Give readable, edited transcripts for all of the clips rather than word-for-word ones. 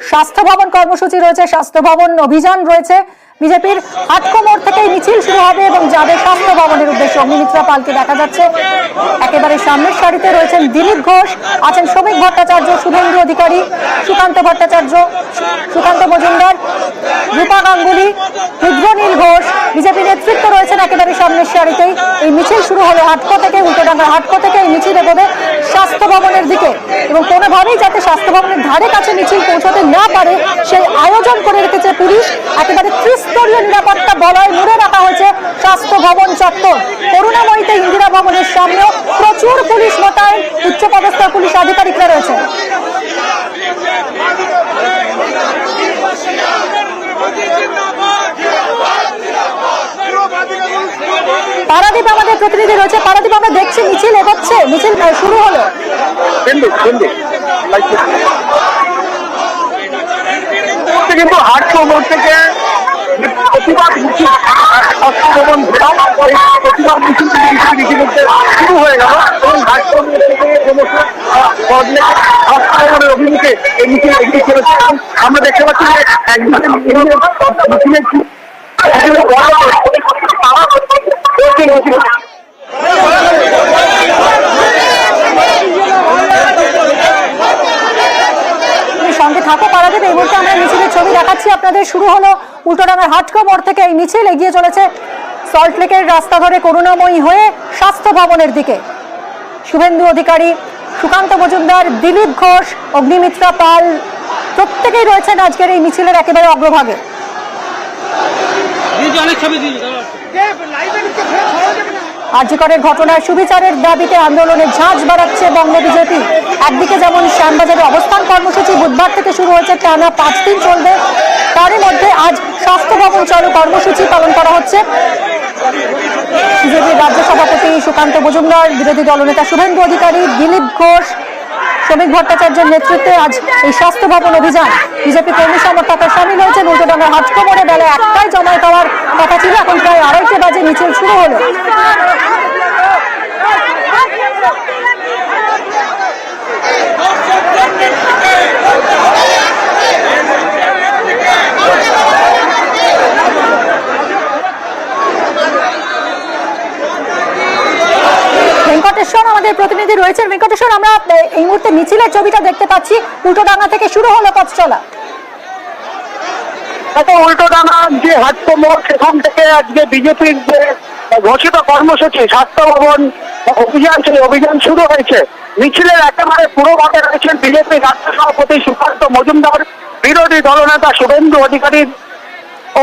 স্বাস্থ্য ভবন কর্মসূচি রয়েছে, স্বাস্থ্য ভবন অভিযান রয়েছে। বিজেপির হাটকো মোড় থেকেই মিছিল শুরু হবে এবং যাবে স্বাস্থ্য ভবনের উদ্দেশ্যে। অগ্নিমিত্রা পালকে দেখা যাচ্ছে একেবারে সামনের সারিতে রয়েছেন দিলীপ ঘোষ, আছেন শ্রমিক ভট্টাচার্য, শুভেন্দু অধিকারী, সুকান্ত ভট্টাচার্য, সুকান্ত মজুমদার, রূপা গাঙ্গুলি, রুদ্রনীল ঘোষ। বিজেপি নেতৃত্ব রয়েছেন একেবারে সামনের সারিতেই। এই মিছিল শুরু হলো হাটকো থেকে, উল্টোডাঙ্গার হাটকো থেকে এই মিছিল এগোবে স্বাস্থ্য ভবনের দিকে এবং কোনোভাবেই যাতে স্বাস্থ্য ভবনের ধারে কাছে মিছিল পৌঁছতে না পারে সেই আয়োজন করে রেখেছে পুলিশ। একেবারে ত্রিস্তরীয় নিরাপত্তা বলয় মুড়ে রাখা হয়েছে স্বাস্থ্য ভবন চত্বর। করুণাময়ীতে ইন্দিরা ভবনের সামনেও প্রচুর পুলিশ মোতায়েন, উচ্চপদস্থ পুলিশ আধিকারিকরা রয়েছে। পারাদীপ আমাদের প্রতিনিধি রয়েছে। পারাদীপ, আমরা দেখছি মিছিল এগোচ্ছে, মিছিল শুরু হলো। কিন্তু হাটকো মোড় থেকে প্রতিবাদ মিছিল প্রতিবাদ মিছিল শুরু হয়ে গেল এবং হাটকো মোড় থেকে ভবনের অভিমুখে এই মিছিল এগিয়ে চলেছে। আমরা দেখতে পাচ্ছি যে একদিকে মিছিলের সঙ্গে থাকো পারাদীপ। এই মুহূর্তে আমরা মিছিলের ছবি দেখাচ্ছি আপনাদের। শুরু হলো উল্টোডাঙ্গার হাটকো মোড় থেকে এই মিছিল এগিয়ে চলেছে সল্টলেকের রাস্তা ধরে করুণাময়ী হয়ে স্বাস্থ্য ভবনের দিকে। শুভেন্দু অধিকারী, সুকান্ত মজুমদার, দিলীপ ঘোষ, অগ্নিমিত্রা পাল প্রত্যেকেই রয়েছেন আজকের এই মিছিলের একেবারে অগ্রভাগে। আরজিকরের ঘটনায় সুবিচারের দাবিতে আন্দোলনের ঝাঁজ বাড়াচ্ছে বঙ্গ বিজেপি। একদিকে যেমন শ্যামবাজারে অবস্থান কর্মসূচি বুধবার থেকে শুরু হয়েছে, টানা 5 দিন চলবে। তারই মধ্যে আজ স্বাস্থ্য ভবন চলো কর্মসূচি পালন করা হচ্ছে। বিজেপির রাজ্য সভাপতি সুকান্ত মজুমদার, বিরোধী দলনেতা শুভেন্দু অধিকারী, দিলীপ ঘোষ, শ্রমিক ভট্টাচার্যের নেতৃত্বে আজ এই স্বাস্থ্য ভবন অভিযান। বিজেপি কর্মী সমর্থকরা সামিল হয়েছেন। উল্টোডাঙ্গার হাটকো মোড়ে বেলা 1টায় জমায়েত হওয়ার কথা ছিল, এখন প্রায় 2:30 বাজে মিছিল শুরু হলো। ভেঙ্কটেশ্বর আমাদের প্রতিনিধি রয়েছেন। ভেঙ্কটেশ্বর, আমরা এই মুহূর্তে মিছিলের ছবিটা দেখতে পাচ্ছি। উল্টোডাঙ্গা থেকে শুরু হলো পথ চলা। উল্টোডাঙ্গা যে হাটকো মোড়, সেখান থেকে আজকে বিজেপির যে ঘোষিত কর্মসূচি স্বাস্থ্য ভবন অভিযান, সেই অভিযান শুরু হয়েছে। মিছিলের একেবারে পুরোভাগে রয়েছেন বিজেপি রাজ্য সভাপতি সুকান্ত মজুমদার, বিরোধী দলনেতা শুভেন্দু অধিকারী,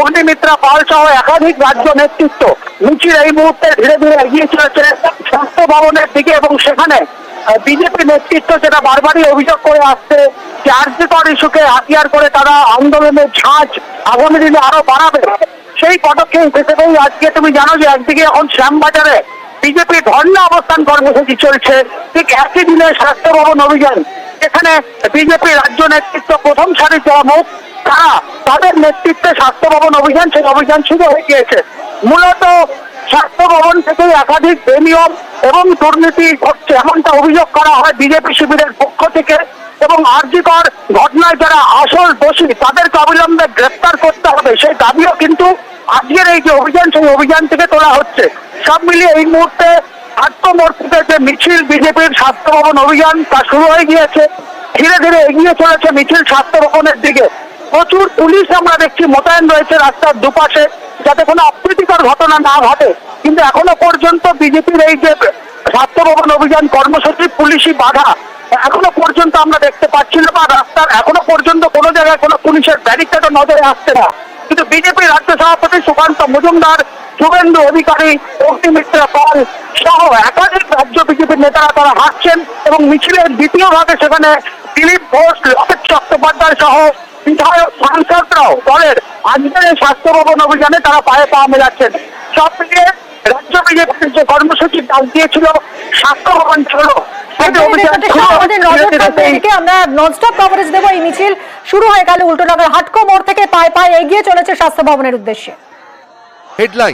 অগ্নিমিত্রা পাল সহ একাধিক রাজ্য নেতৃত্ব। মিছিল এই মুহূর্তে ধীরে ধীরে এগিয়ে চলেছে স্বাস্থ্য ভবনের দিকে এবং সেখানে বিজেপি নেতৃত্ব যেটা বারবারই অভিযোগ করে আসছে যে আরজিকর ইস্যুকে হাতিয়ার করে তারা আন্দোলনের ঝাঁজ আগামী দিনে আরো বাড়াবে, সেই পদক্ষেপ হিসেবেই আজকে তুমি জানো যে একদিকে এখন শ্যামবাজারে বিজেপি ধর্ণা অবস্থান কর্মসূচি চলছে, ঠিক একই দিনে স্বাস্থ্য ভবন অভিযান। এখানে বিজেপি রাজ্য নেতৃত্ব প্রথম সারির যারা মুখ, তারা তাদের নেতৃত্বে স্বাস্থ্য ভবন অভিযান, সেই অভিযান শুরু হয়ে গিয়েছে। মূলত স্বাস্থ্য ভবন থেকে একাধিক বেনিয়ম এবং দুর্নীতি ঘটছে এমনটা অভিযোগ করা হয় বিজেপি শিবিরের পক্ষ থেকে এবং আরজিকর ঘটনায় যারা আসল দোষী তাদেরকে অবিলম্বে গ্রেপ্তার করতে হবে, সেই দাবিও কিন্তু আজকের এই যে অভিযান, সেই অভিযান থেকে তোলা হচ্ছে। সব মিলিয়ে এই মুহূর্তে হাটকো মোড় থেকে যে মিছিল বিজেপির স্বাস্থ্য ভবন অভিযান তা শুরু হয়ে গিয়েছে। ধীরে ধীরে এগিয়ে চলেছে মিছিল স্বাস্থ্য ভবনের দিকে। প্রচুর পুলিশ আমরা দেখছি মোতায়েন রয়েছে রাস্তার দুপাশে, যাতে কোনো অপ্রীতিকর ঘটনা না ঘটে। কিন্তু এখনো পর্যন্ত বিজেপির এই যে স্বাস্থ্য ভবন অভিযান কর্মসূচি পুলিশি বাধা এখনো পর্যন্ত আমরা দেখতে পাচ্ছি না, বা রাস্তার এখনো পর্যন্ত কোনো জায়গায় কোনো পুলিশের ব্যারিকেডও নজরে আসছে না। কিন্তু বিজেপি রাজ্য সভাপতি সুকান্ত মজুমদার, শুভেন্দু অধিকারী, অগ্নিমিত্রা পাল সহ একাধিক রাজ্য বিজেপির নেতারা তারা হাঁটছেন এবং মিছিলের দ্বিতীয় ভাগে সেখানে দিলীপ ঘোষ, লকেট চট্টোপাধ্যায় সহ বিধায়ক সাংসদরাও দলের আজকের এই স্বাস্থ্য ভবন অভিযানে তারা পায়ে পা মেলাচ্ছেন। সব মিলিয়ে রাজ্য বিজেপির যে কর্মসূচি ডাক দিয়েছিল স্বাস্থ্য ভবন চলো, আমরা ননস্টপ কভারেজ দেবো। এই মিছিল শুরু হয়ে গেল উল্টোডাঙ্গার হাটকো মোড় থেকে, পায়ে পায়ে এগিয়ে চলেছে স্বাস্থ্য ভবনের উদ্দেশ্যে। হেডলাইন।